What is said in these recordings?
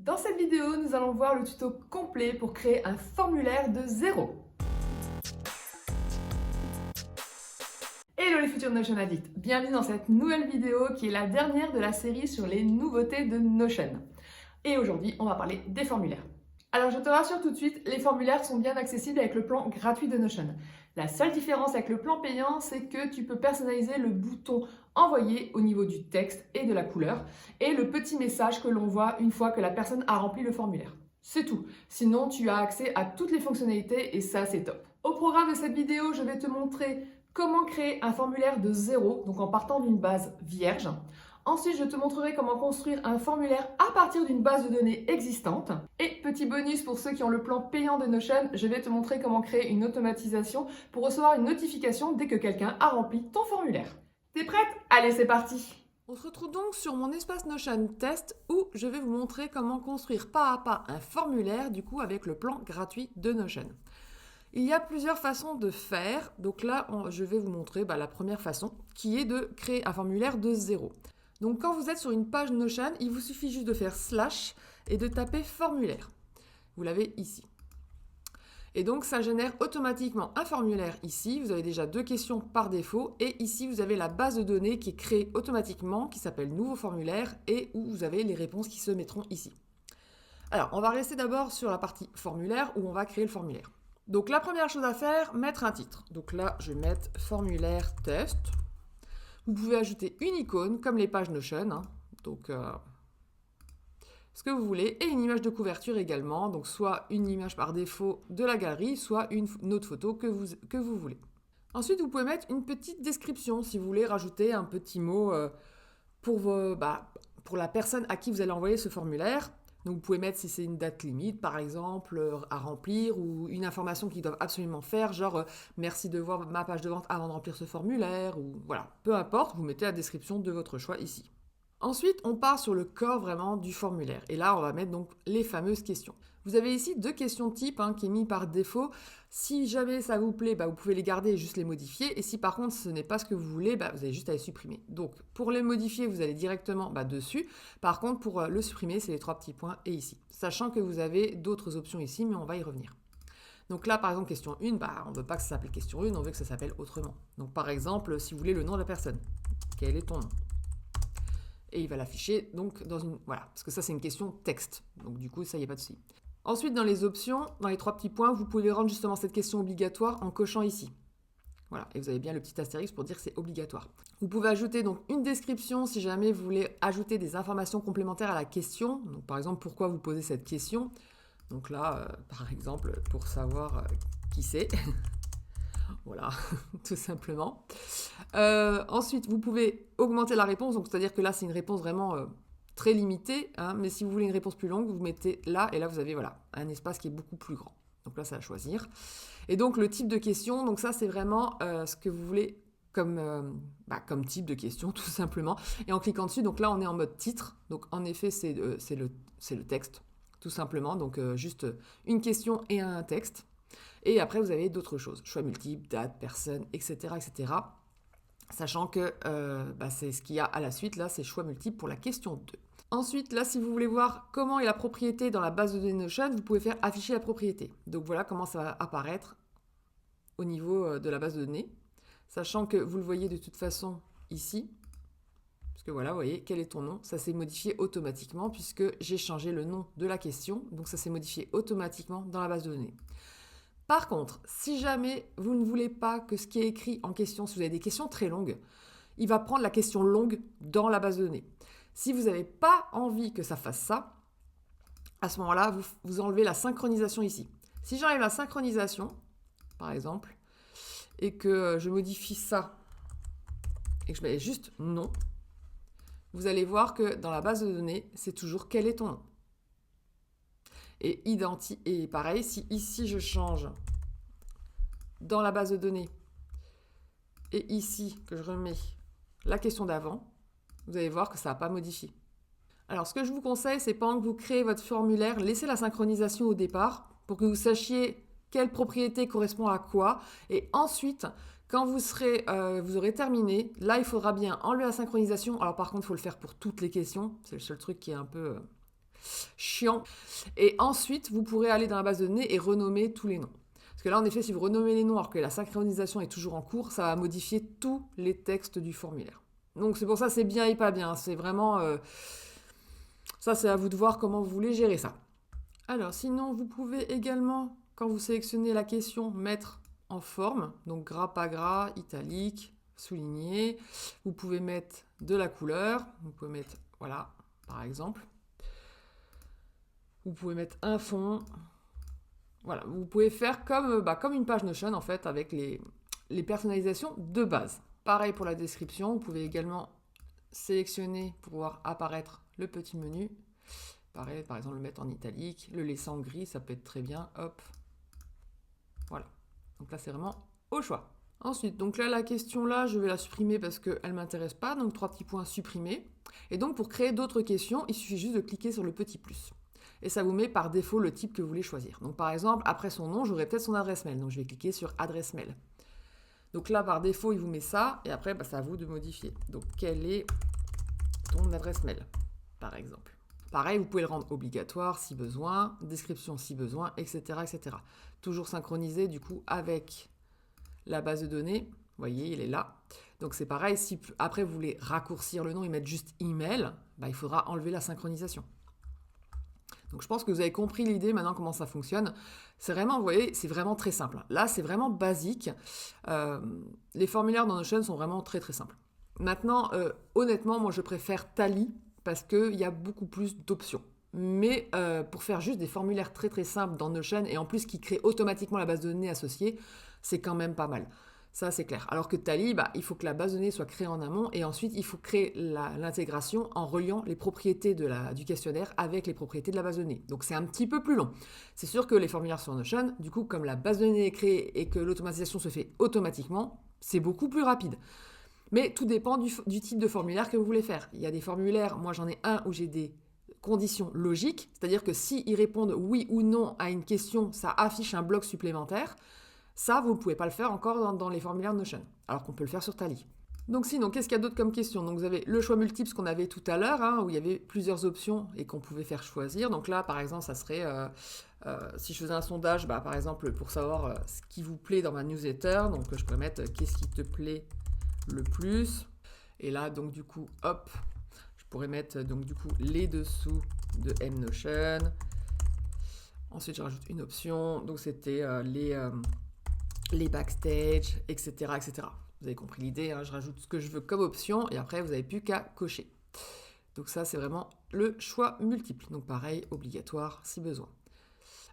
Dans cette vidéo, nous allons voir le tuto complet pour créer un formulaire de zéro. Hello les futurs Notion Addicts, bienvenue dans cette nouvelle vidéo qui est la dernière de la série sur les nouveautés de Notion. Et aujourd'hui, on va parler des formulaires. Alors je te rassure tout de suite, les formulaires sont bien accessibles avec le plan gratuit de Notion. La seule différence avec le plan payant, c'est que tu peux personnaliser le bouton envoyer au niveau du texte et de la couleur et le petit message que l'on voit une fois que la personne a rempli le formulaire. C'est tout. Sinon, tu as accès à toutes les fonctionnalités et ça, c'est top. Au programme de cette vidéo, je vais te montrer comment créer un formulaire de zéro, donc en partant d'une base vierge. Ensuite, je te montrerai comment construire un formulaire à partir d'une base de données existante. Et petit bonus pour ceux qui ont le plan payant de Notion, je vais te montrer comment créer une automatisation pour recevoir une notification dès que quelqu'un a rempli ton formulaire. T'es prête? Allez, c'est parti! On se retrouve donc sur mon espace Notion Test où je vais vous montrer comment construire pas à pas un formulaire du coup avec le plan gratuit de Notion. Il y a plusieurs façons de faire, donc là je vais vous montrer la première façon qui est de créer un formulaire de zéro. Donc quand vous êtes sur une page Notion, il vous suffit juste de faire / et de taper formulaire. Vous l'avez ici. Et donc ça génère automatiquement un formulaire ici. Vous avez déjà 2 questions par défaut. Et ici, vous avez la base de données qui est créée automatiquement, qui s'appelle nouveau formulaire et où vous avez les réponses qui se mettront ici. Alors, on va rester d'abord sur la partie formulaire où on va créer le formulaire. Donc la première chose à faire, mettre un titre. Donc là, je vais mettre formulaire test. Vous pouvez ajouter une icône, comme les pages Notion, donc ce que vous voulez, et une image de couverture également, donc soit une image par défaut de la galerie, soit une autre photo que vous voulez. Ensuite, vous pouvez mettre une petite description, si vous voulez rajouter un petit mot pour la personne à qui vous allez envoyer ce formulaire. Donc vous pouvez mettre si c'est une date limite, par exemple, à remplir, ou une information qu'ils doivent absolument faire, genre merci de voir ma page de vente avant de remplir ce formulaire, ou voilà, peu importe, vous mettez la description de votre choix ici. Ensuite, on part sur le corps vraiment du formulaire. Et là, on va mettre donc les fameuses questions. Vous avez ici 2 questions type qui est mis par défaut. Si jamais ça vous plaît, vous pouvez les garder et juste les modifier. Et si par contre ce n'est pas ce que vous voulez, vous avez juste à les supprimer. Donc pour les modifier, vous allez directement dessus. Par contre, pour le supprimer, c'est les 3 petits points et ici. Sachant que vous avez d'autres options ici, mais on va y revenir. Donc là, par exemple, question 1, on ne veut pas que ça s'appelle question 1, on veut que ça s'appelle autrement. Donc par exemple, si vous voulez le nom de la personne, quel est ton nom ? Et il va l'afficher donc dans une... Voilà, parce que ça c'est une question texte. Donc du coup, ça, il n'y a pas de souci. Ensuite, dans les options, dans les 3 petits points, vous pouvez rendre justement cette question obligatoire en cochant ici. Voilà, et vous avez bien le petit astérisque pour dire que c'est obligatoire. Vous pouvez ajouter donc une description si jamais vous voulez ajouter des informations complémentaires à la question. Donc par exemple, pourquoi vous posez cette question. Donc là, par exemple, pour savoir qui c'est. Voilà, tout simplement. Ensuite, vous pouvez augmenter la réponse. Donc c'est-à-dire que là, c'est une réponse vraiment... très limité, mais si vous voulez une réponse plus longue, vous mettez là, et là vous avez un espace qui est beaucoup plus grand. Donc là, c'est à choisir. Et donc le type de question, donc ça c'est vraiment ce que vous voulez comme type de question, tout simplement. Et en cliquant dessus, donc là on est en mode titre, donc en effet c'est le texte, tout simplement. Donc juste une question et un texte. Et après vous avez d'autres choses, choix multiple, date, personne, etc. etc. Sachant que c'est ce qu'il y a à la suite, là c'est choix multiple pour la question 2. Ensuite, là, si vous voulez voir comment est la propriété dans la base de données Notion, vous pouvez faire afficher la propriété. Donc voilà comment ça va apparaître au niveau de la base de données. Sachant que vous le voyez de toute façon ici. Parce que voilà, vous voyez, quel est ton nom? Ça s'est modifié automatiquement puisque j'ai changé le nom de la question. Donc ça s'est modifié automatiquement dans la base de données. Par contre, si jamais vous ne voulez pas que ce qui est écrit en question, si vous avez des questions très longues, il va prendre la question longue dans la base de données. Si vous n'avez pas envie que ça fasse ça, à ce moment-là, vous enlevez la synchronisation ici. Si j'enlève la synchronisation, par exemple, et que je modifie ça, et que je mets juste non, vous allez voir que dans la base de données, c'est toujours quel est ton nom. Et pareil, si ici je change dans la base de données, et ici que je remets la question d'avant, vous allez voir que ça n'a pas modifié. Alors, ce que je vous conseille, c'est pendant que vous créez votre formulaire, laissez la synchronisation au départ pour que vous sachiez quelle propriété correspond à quoi. Et ensuite, quand vous aurez terminé, là, il faudra bien enlever la synchronisation. Alors, par contre, il faut le faire pour toutes les questions. C'est le seul truc qui est un peu chiant. Et ensuite, vous pourrez aller dans la base de données et renommer tous les noms. Parce que là, en effet, si vous renommez les noms alors que la synchronisation est toujours en cours, ça va modifier tous les textes du formulaire. Donc c'est pour ça, c'est bien et pas bien. C'est vraiment... ça, c'est à vous de voir comment vous voulez gérer ça. Alors, sinon, vous pouvez également, quand vous sélectionnez la question, mettre en forme. Donc gras, pas gras, italique, souligné. Vous pouvez mettre de la couleur. Vous pouvez mettre, voilà, par exemple. Vous pouvez mettre un fond. Voilà, vous pouvez faire comme une page Notion, en fait, avec les personnalisations de base. Pareil pour la description, vous pouvez également sélectionner pour voir apparaître le petit menu. Pareil, par exemple, le mettre en italique, le laisser en gris, ça peut être très bien. Hop, voilà. Donc là, c'est vraiment au choix. Ensuite, donc là, la question là, je vais la supprimer parce qu'elle ne m'intéresse pas. Donc 3 petits points supprimés. Et donc pour créer d'autres questions, il suffit juste de cliquer sur le petit plus. Et ça vous met par défaut le type que vous voulez choisir. Donc par exemple, après son nom, j'aurai peut-être son adresse mail. Donc je vais cliquer sur adresse mail. Donc là, par défaut, il vous met ça. Et après, c'est à vous de modifier. Donc quelle est ton adresse mail, par exemple. Pareil, vous pouvez le rendre obligatoire si besoin, description si besoin, etc. etc. Toujours synchronisé du coup avec la base de données. Vous voyez, il est là. Donc c'est pareil, si après vous voulez raccourcir le nom et mettre juste email, il faudra enlever la synchronisation. Donc je pense que vous avez compris l'idée maintenant comment ça fonctionne. C'est vraiment, vous voyez, c'est vraiment très simple. Là, c'est vraiment basique. Les formulaires dans Notion sont vraiment très très simples. Maintenant, honnêtement, moi je préfère Tally parce qu'il y a beaucoup plus d'options. Mais pour faire juste des formulaires très très simples dans Notion et en plus qui créent automatiquement la base de données associée, c'est quand même pas mal. Ça, c'est clair. Alors que Tally, il faut que la base de données soit créée en amont et ensuite, il faut créer l'intégration en reliant les propriétés du questionnaire avec les propriétés de la base de données. Donc, c'est un petit peu plus long. C'est sûr que les formulaires sur Notion, du coup, comme la base de données est créée et que l'automatisation se fait automatiquement, c'est beaucoup plus rapide. Mais tout dépend du type de formulaire que vous voulez faire. Il y a des formulaires, moi j'en ai un où j'ai des conditions logiques, c'est-à-dire que s'ils répondent oui ou non à une question, ça affiche un bloc supplémentaire. Ça, vous ne pouvez pas le faire encore dans les formulaires Notion, alors qu'on peut le faire sur Tally. Donc sinon, qu'est-ce qu'il y a d'autre comme question? Donc vous avez le choix multiple, ce qu'on avait tout à l'heure, où il y avait plusieurs options et qu'on pouvait faire choisir. Donc là, par exemple, ça serait, si je faisais un sondage, par exemple, pour savoir ce qui vous plaît dans ma newsletter, donc je pourrais mettre qu'est-ce qui te plaît le plus. Et là, donc du coup, hop, je pourrais mettre donc du coup les dessous de MNotion. Ensuite, je rajoute une option. Donc c'était les backstage, etc., etc. Vous avez compris l'idée, je rajoute ce que je veux comme option et après, vous n'avez plus qu'à cocher. Donc ça, c'est vraiment le choix multiple. Donc pareil, obligatoire si besoin.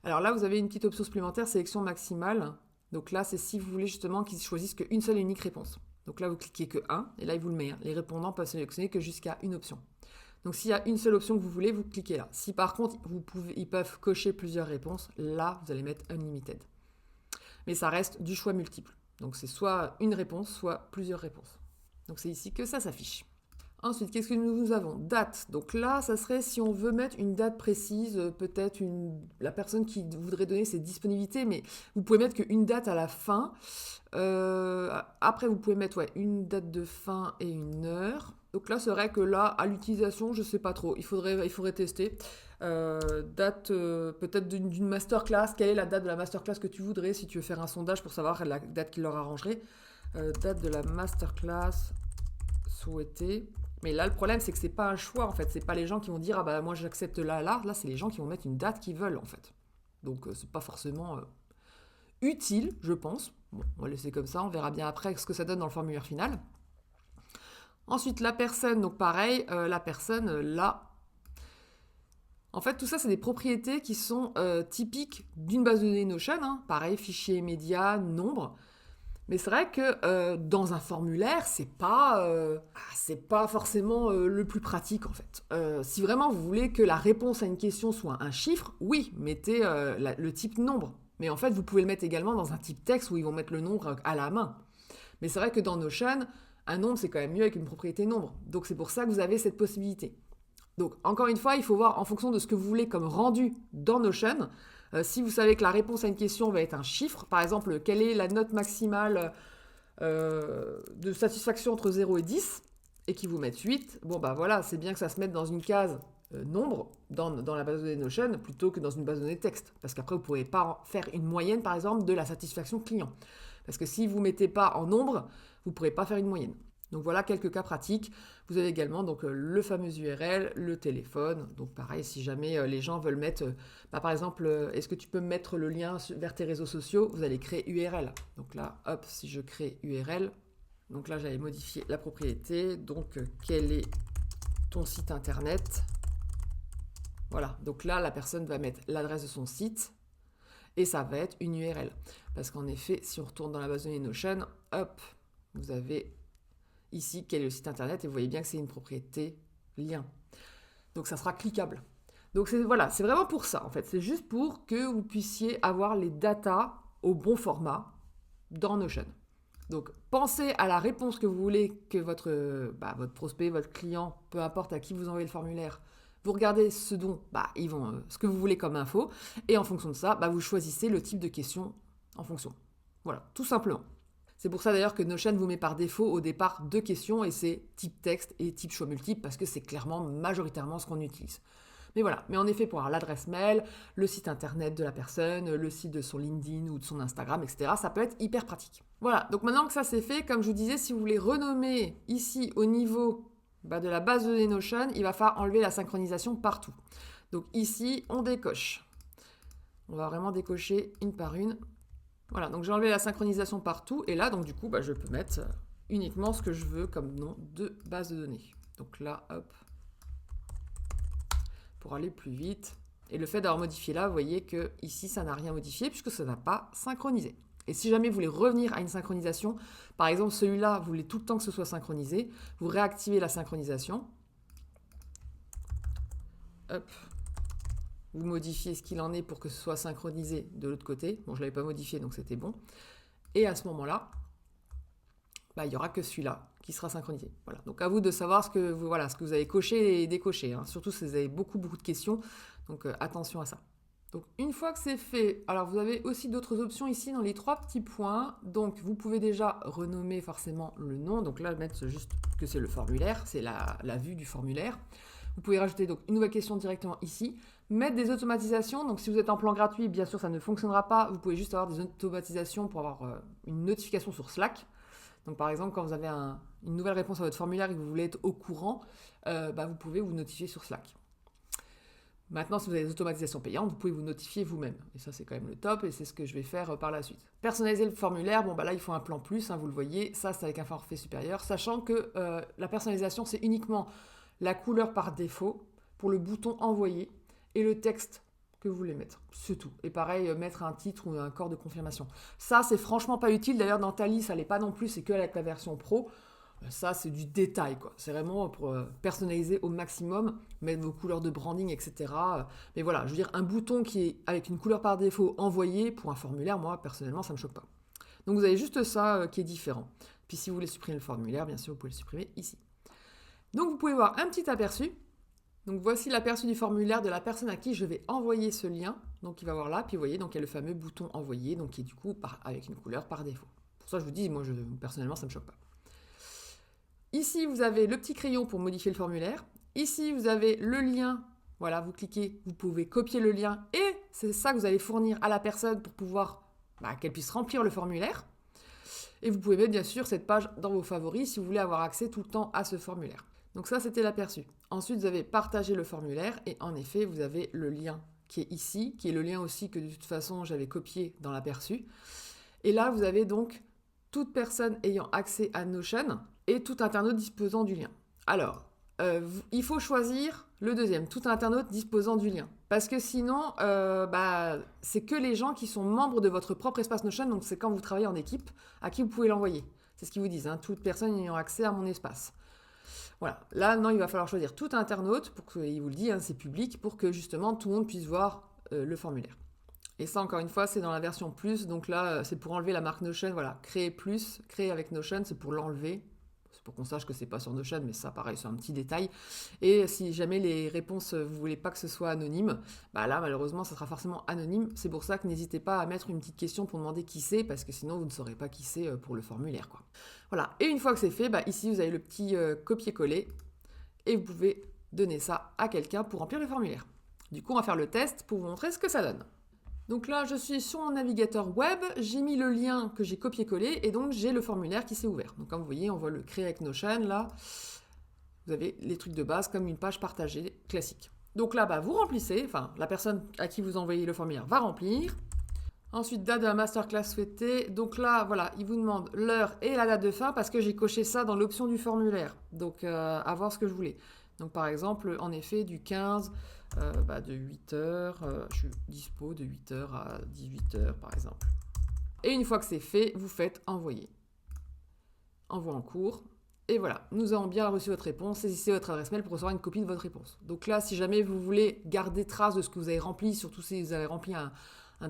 Alors là, vous avez une petite option supplémentaire, sélection maximale. Donc là, c'est si vous voulez justement qu'ils choisissent qu'une seule et unique réponse. Donc là, vous cliquez que 1 et là, il vous le met. Les répondants peuvent sélectionner que jusqu'à une option. Donc s'il y a une seule option que vous voulez, vous cliquez là. Si par contre, ils peuvent cocher plusieurs réponses, là, vous allez mettre Unlimited. Mais ça reste du choix multiple. Donc c'est soit une réponse, soit plusieurs réponses. Donc c'est ici que ça s'affiche. Ensuite, qu'est-ce que nous avons? Date. Donc là, ça serait si on veut mettre une date précise, peut-être la personne qui voudrait donner ses disponibilités, mais vous pouvez mettre qu'une date à la fin. Après, vous pouvez mettre une date de fin et une heure. Donc là, c'est vrai que là, à l'utilisation, je ne sais pas trop. Il faudrait tester. Date peut-être d'une masterclass. Quelle est la date de la masterclass que tu voudrais si tu veux faire un sondage pour savoir la date qui leur arrangerait? Date de la masterclass souhaitée. Mais là, le problème, c'est que c'est pas un choix, en fait. C'est pas les gens qui vont dire, moi, j'accepte là. Là, c'est les gens qui vont mettre une date qu'ils veulent, en fait. Donc, c'est pas forcément utile, je pense. Bon, on va laisser comme ça. On verra bien après ce que ça donne dans le formulaire final. Ensuite, la personne, donc pareil, la personne, là. En fait, tout ça, c'est des propriétés qui sont typiques d'une base de données Notion. Pareil, fichier média, nombre. Mais c'est vrai que dans un formulaire, c'est pas forcément le plus pratique en fait. Si vraiment vous voulez que la réponse à une question soit un chiffre, oui, mettez le type nombre. Mais en fait, vous pouvez le mettre également dans un type texte où ils vont mettre le nombre à la main. Mais c'est vrai que dans Notion, un nombre, c'est quand même mieux avec une propriété nombre. Donc c'est pour ça que vous avez cette possibilité. Donc encore une fois, il faut voir en fonction de ce que vous voulez comme rendu dans Notion. Si vous savez que la réponse à une question va être un chiffre, par exemple, quelle est la note maximale de satisfaction entre 0 et 10, et qu'ils vous mettent 8, voilà, c'est bien que ça se mette dans une case nombre dans la base de données Notion plutôt que dans une base de données texte. Parce qu'après, vous ne pourrez pas faire une moyenne, par exemple, de la satisfaction client. Parce que si vous ne mettez pas en nombre, vous ne pourrez pas faire une moyenne. Donc voilà quelques cas pratiques. Vous avez également donc, le fameux URL, le téléphone. Donc pareil, si jamais les gens veulent mettre, par exemple, est-ce que tu peux mettre le lien vers tes réseaux sociaux? Vous allez créer URL. Donc là, hop, si je crée URL, donc là j'allais modifier la propriété. Donc quel est ton site internet? Voilà, donc là la personne va mettre l'adresse de son site et ça va être une URL. Parce qu'en effet, si on retourne dans la base de données Notion, hop, vous avez ici quel est le site internet et vous voyez bien que c'est une propriété lien. Donc ça sera cliquable. Donc voilà, c'est vraiment pour ça en fait. C'est juste pour que vous puissiez avoir les datas au bon format dans Notion. Donc pensez à la réponse que vous voulez que votre prospect, votre client, peu importe à qui vous envoyez le formulaire, vous regardez ce que vous voulez comme info et en fonction de ça, vous choisissez le type de question en fonction. Voilà, tout simplement. C'est pour ça d'ailleurs que Notion vous met par défaut au départ 2 questions et c'est type texte et type choix multiple parce que c'est clairement majoritairement ce qu'on utilise. Mais voilà, mais en effet pour avoir l'adresse mail, le site internet de la personne, le site de son LinkedIn ou de son Instagram, etc., ça peut être hyper pratique. Voilà, donc maintenant que ça c'est fait, comme je vous disais, si vous voulez renommer ici au niveau de la base de données Notion, il va falloir enlever la synchronisation partout. Donc ici, on décoche. On va vraiment décocher une par une. Voilà, donc j'ai enlevé la synchronisation partout. Et là, donc du coup, je peux mettre uniquement ce que je veux comme nom de base de données. Donc là, hop, pour aller plus vite. Et le fait d'avoir modifié là, vous voyez que ici, ça n'a rien modifié puisque ça n'a pas synchronisé. Et si jamais vous voulez revenir à une synchronisation, par exemple celui-là, vous voulez tout le temps que ce soit synchronisé, vous réactivez la synchronisation. Hop. Vous modifiez ce qu'il en est pour que ce soit synchronisé de l'autre côté. Bon, je ne l'avais pas modifié, donc c'était bon. Et à ce moment-là, il n'y aura que celui-là qui sera synchronisé. Voilà. Donc à vous de savoir ce que vous avez coché et décoché. Hein. Surtout si vous avez beaucoup de questions. Donc attention à ça. Donc une fois que c'est fait, alors vous avez aussi d'autres options ici dans les 3 petits points. Donc vous pouvez déjà renommer forcément le nom. Donc là, mettre juste que c'est le formulaire, c'est la vue du formulaire. Vous pouvez rajouter donc une nouvelle question directement ici. Mettre des automatisations. Donc si vous êtes en plan gratuit, bien sûr ça ne fonctionnera pas. Vous pouvez juste avoir des automatisations pour avoir une notification sur Slack. Donc par exemple, quand vous avez une nouvelle réponse à votre formulaire et que vous voulez être au courant, vous pouvez vous notifier sur Slack. Maintenant, si vous avez des automatisations payantes, vous pouvez vous notifier vous-même. Et ça, c'est quand même le top et c'est ce que je vais faire par la suite. Personnaliser le formulaire, là, il faut un plan plus, vous le voyez. Ça, c'est avec un forfait supérieur, sachant que la personnalisation, c'est uniquement la couleur par défaut pour le bouton envoyer et le texte que vous voulez mettre. C'est tout. Et pareil, mettre un titre ou un corps de confirmation. Ça, c'est franchement pas utile. D'ailleurs, dans Tally, ça l'est pas non plus. C'est que avec la version pro. Ça, c'est du détail, quoi. C'est vraiment pour personnaliser au maximum, mettre vos couleurs de branding, etc. Mais voilà, je veux dire, un bouton qui est avec une couleur par défaut envoyé pour un formulaire, moi, personnellement, ça me choque pas. Donc, vous avez juste ça qui est différent. Puis, si vous voulez supprimer le formulaire, bien sûr, vous pouvez le supprimer ici. Donc, vous pouvez voir un petit aperçu. Donc, voici l'aperçu du formulaire de la personne à qui je vais envoyer ce lien. Donc, il va voir là. Puis, vous voyez, donc, il y a le fameux bouton envoyer, donc qui est du coup avec une couleur par défaut. Pour ça, je vous dis, moi, personnellement, ça me choque pas. Ici, vous avez le petit crayon pour modifier le formulaire. Ici, vous avez le lien. Voilà, vous cliquez, vous pouvez copier le lien et c'est ça que vous allez fournir à la personne pour pouvoir qu'elle puisse remplir le formulaire. Et vous pouvez mettre bien sûr cette page dans vos favoris si vous voulez avoir accès tout le temps à ce formulaire. Donc ça, c'était l'aperçu. Ensuite, vous avez partagé le formulaire et en effet, vous avez le lien qui est ici, qui est le lien aussi que de toute façon, j'avais copié dans l'aperçu. Et là, vous avez donc toute personne ayant accès à Notion et tout internaute disposant du lien. Alors, il faut choisir le deuxième, tout internaute disposant du lien. Parce que sinon, c'est que les gens qui sont membres de votre propre espace Notion, donc c'est quand vous travaillez en équipe, à qui vous pouvez l'envoyer. C'est ce qu'ils vous disent, toute personne ayant accès à mon espace. Voilà, là, non, il va falloir choisir tout internaute, pour que, il vous le dit, c'est public, pour que justement tout le monde puisse voir le formulaire. Et ça, encore une fois, c'est dans la version plus. Donc là, c'est pour enlever la marque Notion. Voilà, créer plus, créer avec Notion, c'est pour l'enlever. C'est pour qu'on sache que c'est pas sur Notion, mais ça, pareil, c'est un petit détail. Et si jamais les réponses, vous voulez pas que ce soit anonyme, là, malheureusement, ça sera forcément anonyme. C'est pour ça que n'hésitez pas à mettre une petite question pour demander qui c'est, parce que sinon, vous ne saurez pas qui c'est pour le formulaire, quoi. Voilà. Et une fois que c'est fait, ici, vous avez le petit copier-coller. Et vous pouvez donner ça à quelqu'un pour remplir le formulaire. Du coup, on va faire le test pour vous montrer ce que ça donne. Donc là, je suis sur mon navigateur web, j'ai mis le lien que j'ai copié-collé et donc j'ai le formulaire qui s'est ouvert. Donc comme vous voyez, on voit le créer avec Notion, là, vous avez les trucs de base comme une page partagée classique. Donc là, vous remplissez, enfin la personne à qui vous envoyez le formulaire va remplir. Ensuite, date de la masterclass souhaitée. Donc là, voilà, il vous demande l'heure et la date de fin parce que j'ai coché ça dans l'option du formulaire. Donc à voir ce que je voulais. Donc par exemple, en effet, du 15, de 8h, je suis dispo de 8h à 18h par exemple. Et une fois que c'est fait, vous faites envoyer. Envoi en cours. Et voilà, nous avons bien reçu votre réponse. Saisissez votre adresse mail pour recevoir une copie de votre réponse. Donc là, si jamais vous voulez garder trace de ce que vous avez rempli, surtout si vous avez rempli un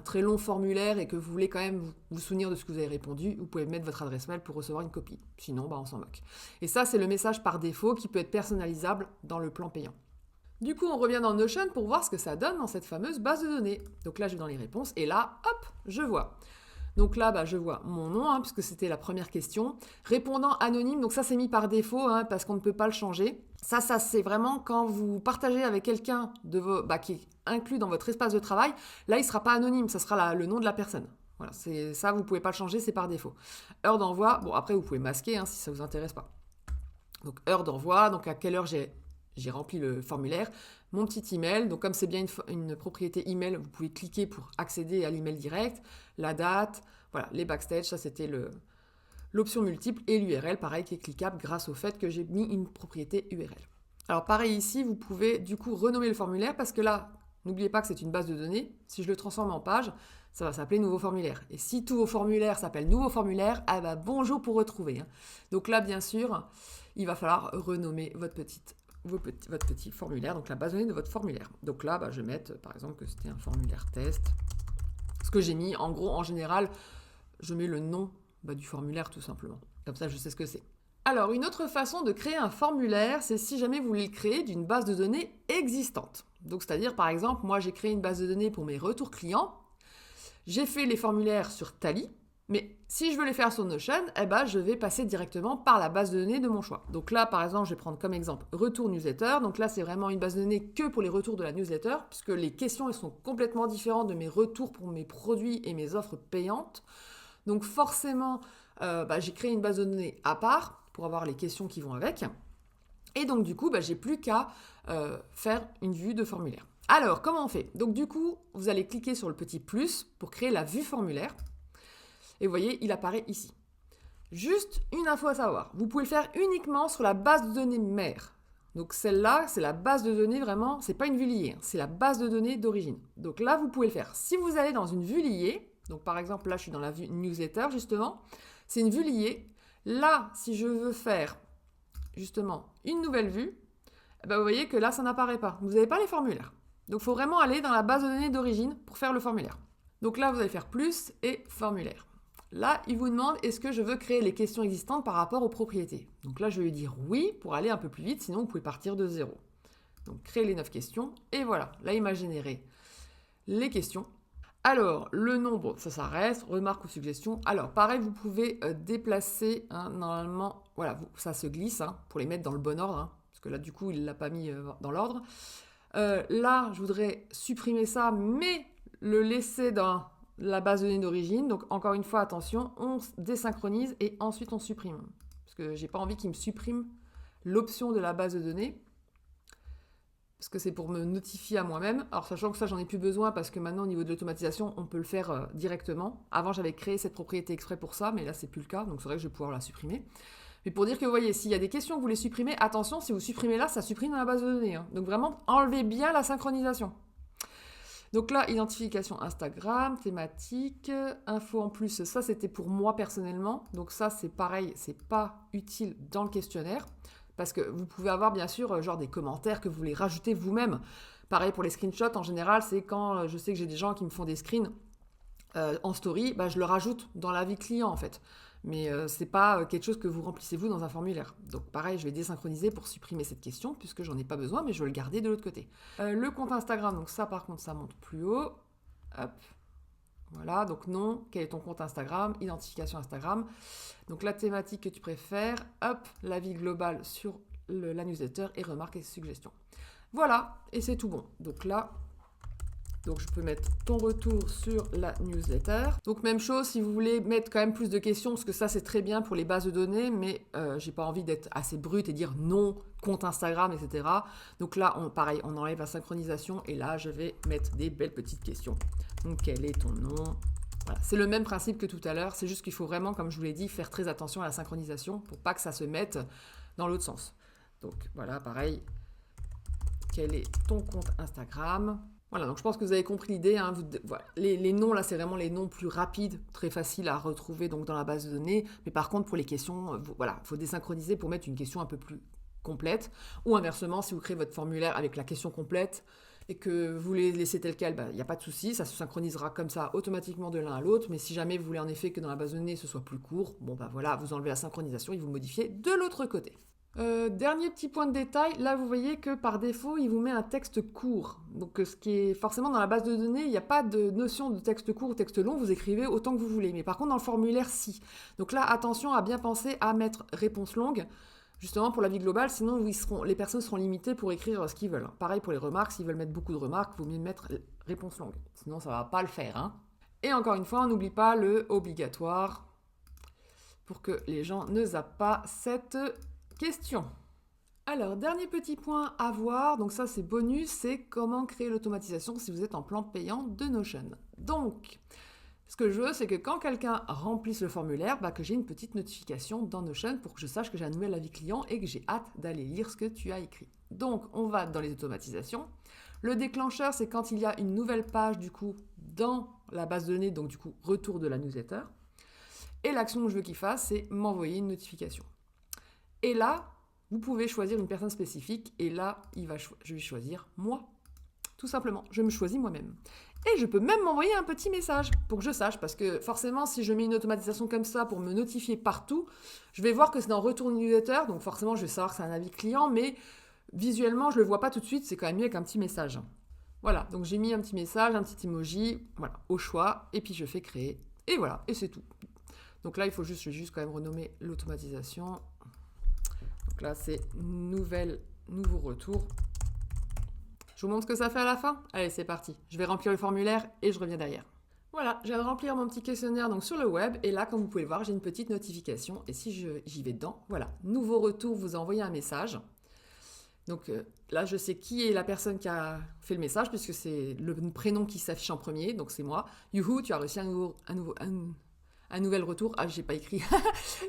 très long formulaire et que vous voulez quand même vous souvenir de ce que vous avez répondu, vous pouvez mettre votre adresse mail pour recevoir une copie. Sinon, on s'en moque. Et ça, c'est le message par défaut qui peut être personnalisable dans le plan payant. Du coup, on revient dans Notion pour voir ce que ça donne dans cette fameuse base de données. Donc là, je vais dans les réponses et là, hop, je vois. Donc là, je vois mon nom, puisque c'était la première question. Répondant anonyme, donc ça c'est mis par défaut, parce qu'on ne peut pas le changer. Ça c'est vraiment quand vous partagez avec quelqu'un qui est inclus dans votre espace de travail. Là, il ne sera pas anonyme, ça sera le nom de la personne. Voilà, c'est ça, vous ne pouvez pas le changer, c'est par défaut. Heure d'envoi, après vous pouvez masquer si ça ne vous intéresse pas. Donc heure d'envoi, donc à quelle heure j'ai rempli le formulaire, mon petit email, donc comme c'est bien une propriété email, vous pouvez cliquer pour accéder à l'email direct, la date, voilà, les backstage, ça c'était l'option multiple, et l'URL, pareil, qui est cliquable grâce au fait que j'ai mis une propriété URL. Alors pareil ici, vous pouvez du coup renommer le formulaire, parce que là, n'oubliez pas que c'est une base de données, si je le transforme en page, ça va s'appeler nouveau formulaire. Et si tous vos formulaires s'appellent nouveau formulaire, bonjour pour retrouver. Donc là, bien sûr, il va falloir renommer votre petit formulaire, donc la base de données de votre formulaire. Donc là, je vais mettre par exemple que c'était un formulaire test. Ce que j'ai mis, en gros, en général, je mets le nom du formulaire tout simplement. Comme ça, je sais ce que c'est. Alors, une autre façon de créer un formulaire, c'est si jamais vous voulez le créer d'une base de données existante. Donc, c'est-à-dire, par exemple, moi, j'ai créé une base de données pour mes retours clients. J'ai fait les formulaires sur Tally. Mais si je veux les faire sur Notion, je vais passer directement par la base de données de mon choix. Donc là, par exemple, je vais prendre comme exemple retour newsletter. Donc là, c'est vraiment une base de données que pour les retours de la newsletter, puisque les questions elles sont complètement différentes de mes retours pour mes produits et mes offres payantes. Donc forcément, j'ai créé une base de données à part pour avoir les questions qui vont avec. Et donc du coup, j'ai plus qu'à faire une vue de formulaire. Alors, comment on fait? Donc du coup, vous allez cliquer sur le petit plus pour créer la vue formulaire. Et vous voyez, il apparaît ici. Juste une info à savoir, vous pouvez le faire uniquement sur la base de données mère. Donc celle-là, c'est la base de données vraiment, c'est pas une vue liée, c'est la base de données d'origine. Donc là, vous pouvez le faire. Si vous allez dans une vue liée, donc par exemple là, je suis dans la vue newsletter justement, c'est une vue liée. Là, si je veux faire justement une nouvelle vue, vous voyez que là, ça n'apparaît pas. Vous n'avez pas les formulaires. Donc il faut vraiment aller dans la base de données d'origine pour faire le formulaire. Donc là, vous allez faire plus et formulaire. Là, il vous demande est-ce que je veux créer les questions existantes par rapport aux propriétés. Donc là, je vais lui dire oui pour aller un peu plus vite, sinon vous pouvez partir de 0. Donc créer les 9 questions et voilà. Là, il m'a généré les questions. Alors, le nom, ça reste, remarques ou suggestions. Alors, pareil, vous pouvez déplacer, normalement, voilà, ça se glisse pour les mettre dans le bon ordre, parce que là, du coup, il ne l'a pas mis dans l'ordre. Là, je voudrais supprimer ça, mais le laisser dans la base de données d'origine. Donc, encore une fois, attention, on désynchronise et ensuite on supprime. Parce que j'ai pas envie qu'il me supprime l'option de la base de données. Parce que c'est pour me notifier à moi-même. Alors, sachant que ça, j'en ai plus besoin parce que maintenant, au niveau de l'automatisation, on peut le faire directement. Avant, j'avais créé cette propriété exprès pour ça, mais là, c'est plus le cas. Donc, c'est vrai que je vais pouvoir la supprimer. Mais pour dire que, vous voyez, s'il y a des questions que vous voulez supprimer, attention, si vous supprimez là, ça supprime dans la base de données. Donc, vraiment, enlevez bien la synchronisation. Donc là, identification Instagram, thématique, info en plus, ça c'était pour moi personnellement. Donc ça c'est pareil, c'est pas utile dans le questionnaire parce que vous pouvez avoir bien sûr genre des commentaires que vous voulez rajouter vous-même. Pareil pour les screenshots, en général c'est quand je sais que j'ai des gens qui me font des screens en story, je le rajoute dans la vie client en fait. Mais c'est pas quelque chose que vous remplissez vous dans un formulaire. Donc pareil, je vais désynchroniser pour supprimer cette question puisque j'en ai pas besoin, mais je vais le garder de l'autre côté. Le compte Instagram, donc ça par contre, ça monte plus haut. Hop. Voilà, donc nom, quel est ton compte Instagram, identification Instagram. Donc la thématique que tu préfères, hop, la vie globale sur la newsletter et remarques et suggestions. Voilà, et c'est tout bon. Donc là, je peux mettre ton retour sur la newsletter. Donc même chose, si vous voulez mettre quand même plus de questions, parce que ça c'est très bien pour les bases de données, mais j'ai pas envie d'être assez brute et dire non, compte Instagram, etc. Donc là, pareil, on enlève la synchronisation et là, je vais mettre des belles petites questions. Donc quel est ton nom ? Voilà. C'est le même principe que tout à l'heure, c'est juste qu'il faut vraiment, comme je vous l'ai dit, faire très attention à la synchronisation pour pas que ça se mette dans l'autre sens. Donc voilà, pareil, quel est ton compte Instagram ? Voilà, donc je pense que vous avez compris l'idée. Hein, voilà. Les noms, là, c'est vraiment les noms plus rapides, très faciles à retrouver donc, dans la base de données. Mais par contre, pour les questions, voilà, il faut désynchroniser pour mettre une question un peu plus complète. Ou inversement, si vous créez votre formulaire avec la question complète et que vous les laissez tel quel, il n'y a pas de souci, ça se synchronisera comme ça automatiquement de l'un à l'autre. Mais si jamais vous voulez en effet que dans la base de données, ce soit plus court, bon, voilà, vous enlevez la synchronisation et vous modifiez de l'autre côté. Dernier petit point de détail, là vous voyez que par défaut il vous met un texte court. Donc ce qui est forcément dans la base de données, il n'y a pas de notion de texte court ou texte long, vous écrivez autant que vous voulez. Mais par contre dans le formulaire, si. Donc là attention à bien penser à mettre réponse longue, justement pour la vie globale, sinon les personnes seront limitées pour écrire ce qu'ils veulent. Pareil pour les remarques, s'ils veulent mettre beaucoup de remarques, il vaut mieux mettre réponse longue. Sinon ça ne va pas le faire. Hein. Et encore une fois, on n'oublie pas le obligatoire pour que les gens ne zappent pas cette question. Alors, dernier petit point à voir, donc ça c'est bonus, c'est comment créer l'automatisation si vous êtes en plan payant de Notion. Donc, ce que je veux, c'est que quand quelqu'un remplisse le formulaire, que j'ai une petite notification dans Notion pour que je sache que j'ai un nouvel avis client et que j'ai hâte d'aller lire ce que tu as écrit. Donc, on va dans les automatisations. Le déclencheur, c'est quand il y a une nouvelle page, du coup, dans la base de données, donc du coup, retour de la newsletter. Et l'action que je veux qu'il fasse, c'est m'envoyer une notification. Et là, vous pouvez choisir une personne spécifique et là, je vais choisir moi. Tout simplement, je me choisis moi-même. Et je peux même m'envoyer un petit message pour que je sache, parce que forcément, si je mets une automatisation comme ça pour me notifier partout, je vais voir que c'est dans retour newsletter, donc forcément, je vais savoir que c'est un avis client, mais visuellement, je ne le vois pas tout de suite, c'est quand même mieux avec un petit message. Voilà, donc j'ai mis un petit message, un petit emoji, voilà, au choix, et puis je fais créer, et voilà, et c'est tout. Donc là, je vais juste quand même renommer l'automatisation. Donc là, c'est nouveau retour. Je vous montre ce que ça fait à la fin. Allez, c'est parti. Je vais remplir le formulaire et je reviens derrière. Voilà, je viens de remplir mon petit questionnaire donc sur le web. Et là, comme vous pouvez le voir, j'ai une petite notification. Et si j'y vais dedans, voilà, nouveau retour, vous a envoyé un message. Donc là, je sais qui est la personne qui a fait le message, puisque c'est le prénom qui s'affiche en premier. Donc c'est moi. Youhou, tu as reçu un nouvel retour. Ah, j'ai pas écrit.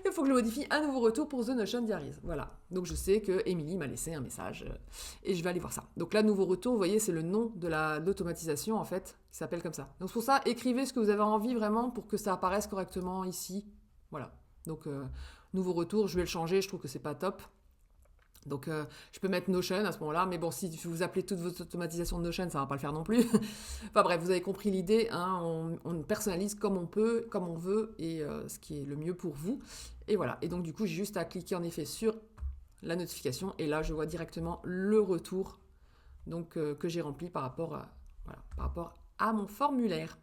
Il faut que je modifie un nouveau retour pour The Notion Diaries. Voilà. Donc, je sais que Émilie m'a laissé un message et je vais aller voir ça. Donc là, nouveau retour, vous voyez, c'est le nom de l'automatisation, en fait, qui s'appelle comme ça. Donc, pour ça, écrivez ce que vous avez envie vraiment pour que ça apparaisse correctement ici. Voilà. Donc, nouveau retour, je vais le changer. Je trouve que c'est pas top. Donc, je peux mettre Notion à ce moment-là, mais bon, si vous appelez toutes vos automatisations de Notion, ça ne va pas le faire non plus. Enfin bref, vous avez compris l'idée, hein, on personnalise comme on peut, comme on veut, et ce qui est le mieux pour vous. Et voilà, et donc du coup, j'ai juste à cliquer en effet sur la notification, et là, je vois directement le retour donc, que j'ai rempli par rapport à mon formulaire.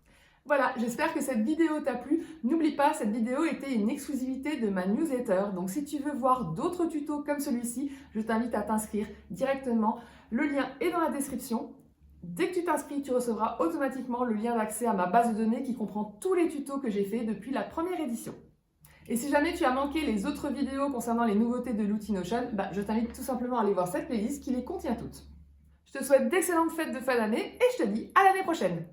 Voilà, j'espère que cette vidéo t'a plu. N'oublie pas, cette vidéo était une exclusivité de ma newsletter. Donc si tu veux voir d'autres tutos comme celui-ci, je t'invite à t'inscrire directement. Le lien est dans la description. Dès que tu t'inscris, tu recevras automatiquement le lien d'accès à ma base de données qui comprend tous les tutos que j'ai fait depuis la première édition. Et si jamais tu as manqué les autres vidéos concernant les nouveautés de l'outil Notion, je t'invite tout simplement à aller voir cette playlist qui les contient toutes. Je te souhaite d'excellentes fêtes de fin d'année et je te dis à l'année prochaine.